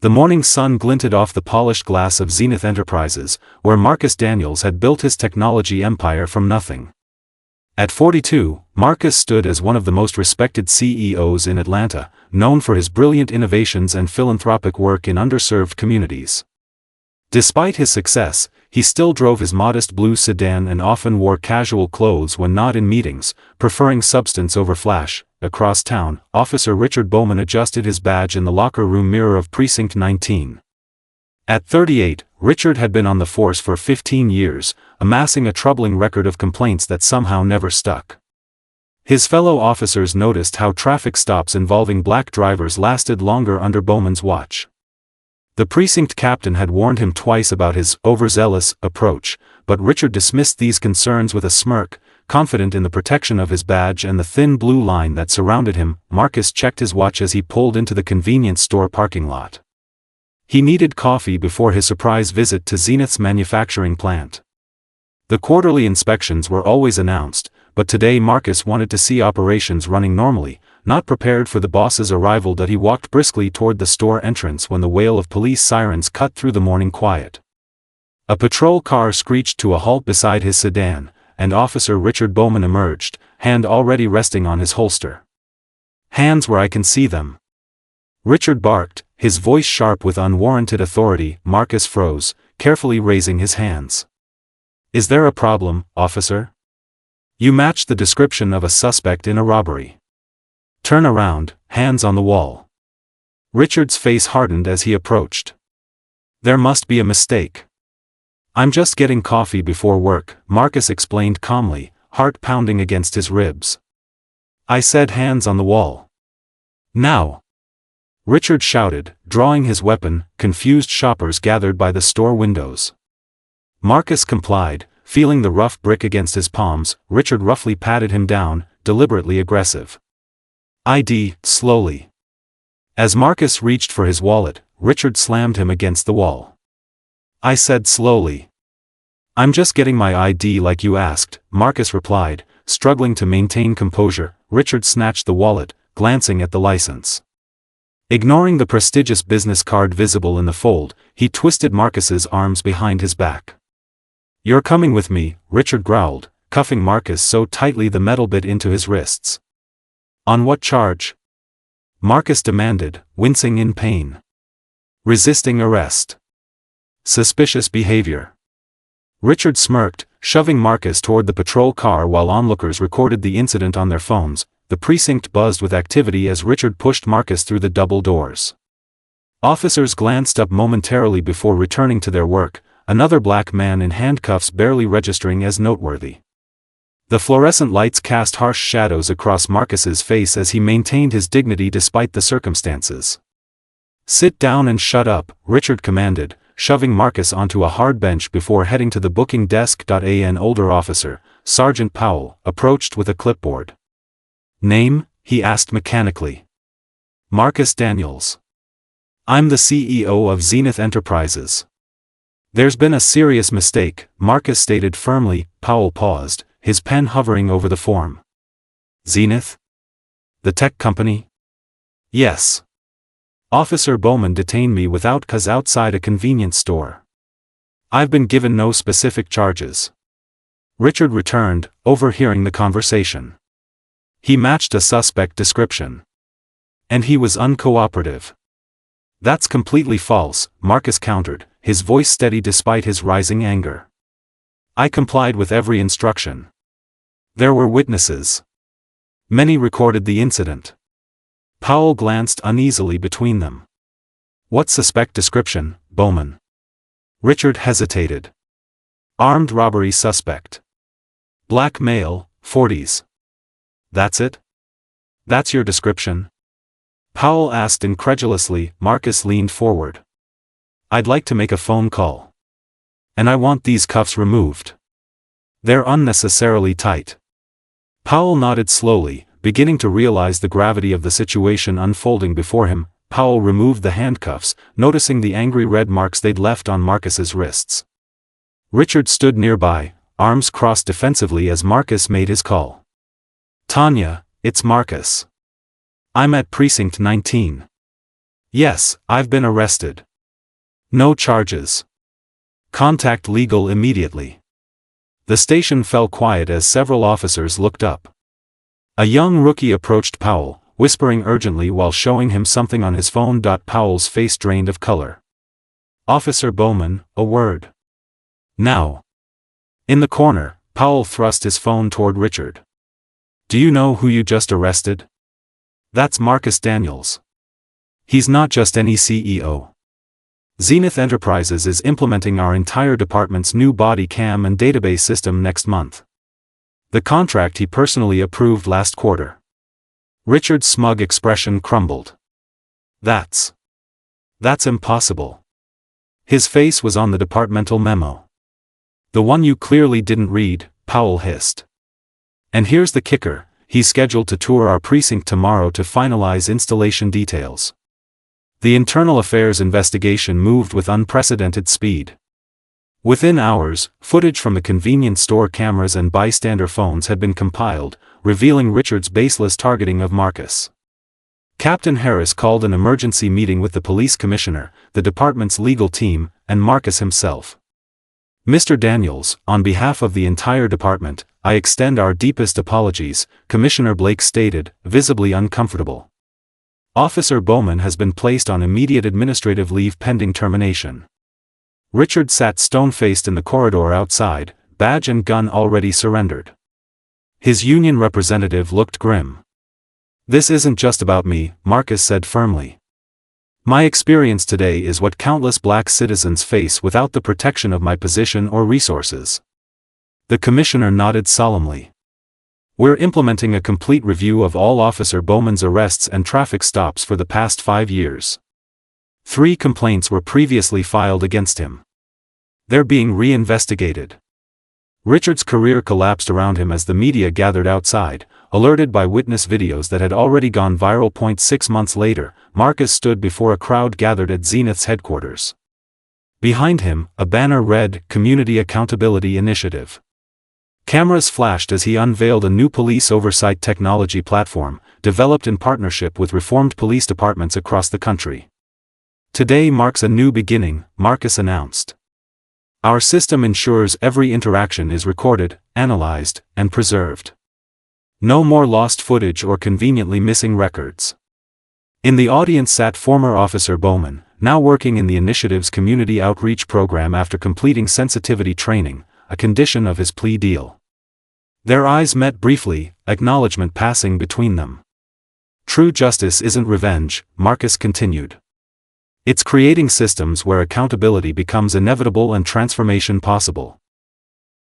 The morning sun glinted off the polished glass of Zenith Enterprises, where Marcus Daniels had built his technology empire from nothing. At 42, Marcus stood as one of the most respected CEOs in Atlanta, known for his brilliant innovations and philanthropic work in underserved communities. Despite his success, he still drove his modest blue sedan and often wore casual clothes when not in meetings, preferring substance over flash. Across town, Officer Richard Bowman adjusted his badge in the locker room mirror of Precinct 19. At 38, Richard had been on the force for 15 years, amassing a troubling record of complaints that somehow never stuck. His fellow officers noticed how traffic stops involving black drivers lasted longer under Bowman's watch. The precinct captain had warned him twice about his overzealous approach, but Richard dismissed these concerns with a smirk, confident in the protection of his badge and the thin blue line that surrounded him. Marcus checked his watch as he pulled into the convenience store parking lot. He needed coffee before his surprise visit to Zenith's manufacturing plant. The quarterly inspections were always announced, but today Marcus wanted to see operations running normally. Not prepared for the boss's arrival, that he walked briskly toward the store entrance when the wail of police sirens cut through the morning quiet. A patrol car screeched to a halt beside his sedan, and Officer Richard Bowman emerged, hand already resting on his holster. "Hands where I can see them," Richard barked, his voice sharp with unwarranted authority. Marcus froze, carefully raising his hands. "Is there a problem, officer? You match the description of a suspect in a robbery. Turn around, hands on the wall." Richard's face hardened as he approached. "There must be a mistake. I'm just getting coffee before work," Marcus explained calmly, heart pounding against his ribs. "I said hands on the wall. Now!" Richard shouted, drawing his weapon. Confused shoppers gathered by the store windows. Marcus complied, feeling the rough brick against his palms. Richard roughly patted him down, deliberately aggressive. "ID, slowly." As Marcus reached for his wallet, Richard slammed him against the wall. "I said slowly. I'm just getting my ID like you asked," Marcus replied, struggling to maintain composure. Richard snatched the wallet, glancing at the license. Ignoring the prestigious business card visible in the fold, he twisted Marcus's arms behind his back. "You're coming with me," Richard growled, cuffing Marcus so tightly the metal bit into his wrists. "On what charge?" Marcus demanded, wincing in pain. "Resisting arrest. Suspicious behavior." Richard smirked, shoving Marcus toward the patrol car while onlookers recorded the incident on their phones. The precinct buzzed with activity as Richard pushed Marcus through the double doors. Officers glanced up momentarily before returning to their work, another black man in handcuffs barely registering as noteworthy. The fluorescent lights cast harsh shadows across Marcus's face as he maintained his dignity despite the circumstances. "Sit down and shut up," Richard commanded, shoving Marcus onto a hard bench before heading to the booking desk. An older officer, Sergeant Powell, approached with a clipboard. "Name?" he asked mechanically. "Marcus Daniels. I'm the CEO of Zenith Enterprises." "There's been a serious mistake," Marcus stated firmly. Powell paused, his pen hovering over the form. "Zenith? The tech company?" "Yes. Officer Bowman detained me without cause outside a convenience store. I've been given no specific charges." Richard returned, overhearing the conversation. He matched a suspect description. "And he was uncooperative." "That's completely false," Marcus countered, his voice steady despite his rising anger. "I complied with every instruction. There were witnesses. Many recorded the incident." Powell glanced uneasily between them. "What suspect description, Bowman?" Richard hesitated. "Armed robbery suspect. Black male, 40s. That's it? That's your description?" Powell asked incredulously. Marcus leaned forward. "I'd like to make a phone call. And I want these cuffs removed. They're unnecessarily tight." Powell nodded slowly, beginning to realize the gravity of the situation unfolding before him. Powell removed the handcuffs, noticing the angry red marks they'd left on Marcus's wrists. Richard stood nearby, arms crossed defensively as Marcus made his call. "Tanya, it's Marcus. I'm at Precinct 19. Yes, I've been arrested. No charges. Contact legal immediately. The station fell quiet as several officers looked up. A young rookie approached Powell, whispering urgently while showing him something on his phone. Powell's face drained of color. Officer Bowman, a word. Now. In the corner, Powell thrust his phone toward Richard. Do you know who you just arrested? That's Marcus Daniels. He's not just any CEO. Zenith Enterprises is implementing our entire department's new body cam and database system next month. The contract he personally approved last quarter. Richard's smug expression crumbled. That's impossible. His face was on the departmental memo. The one you clearly didn't read, Powell hissed. And here's the kicker, he's scheduled to tour our precinct tomorrow to finalize installation details. The internal affairs investigation moved with unprecedented speed. Within hours, footage from the convenience store cameras and bystander phones had been compiled, revealing Richard's baseless targeting of Marcus. Captain Harris called an emergency meeting with the police commissioner, the department's legal team, and Marcus himself. Mr. Daniels, on behalf of the entire department, I extend our deepest apologies, Commissioner Blake stated, visibly uncomfortable. Officer Bowman has been placed on immediate administrative leave pending termination. Richard sat stone-faced in the corridor outside, badge and gun already surrendered. His union representative looked grim. This isn't just about me, Marcus said firmly. My experience today is what countless black citizens face without the protection of my position or resources. The commissioner nodded solemnly. We're implementing a complete review of all Officer Bowman's arrests and traffic stops for the past 5 years. 3 complaints were previously filed against him. They're being re-investigated. Richard's career collapsed around him as the media gathered outside, alerted by witness videos that had already gone viral. 6 months later, Marcus stood before a crowd gathered at Zenith's headquarters. Behind him, a banner read, Community Accountability Initiative. Cameras flashed as he unveiled a new police oversight technology platform, developed in partnership with reformed police departments across the country. Today marks a new beginning, Marcus announced. Our system ensures every interaction is recorded, analyzed, and preserved. No more lost footage or conveniently missing records. In the audience sat former Officer Bowman, now working in the initiative's community outreach program after completing sensitivity training, a condition of his plea deal. Their eyes met briefly, acknowledgement passing between them. True justice isn't revenge, Marcus continued. It's creating systems where accountability becomes inevitable and transformation possible.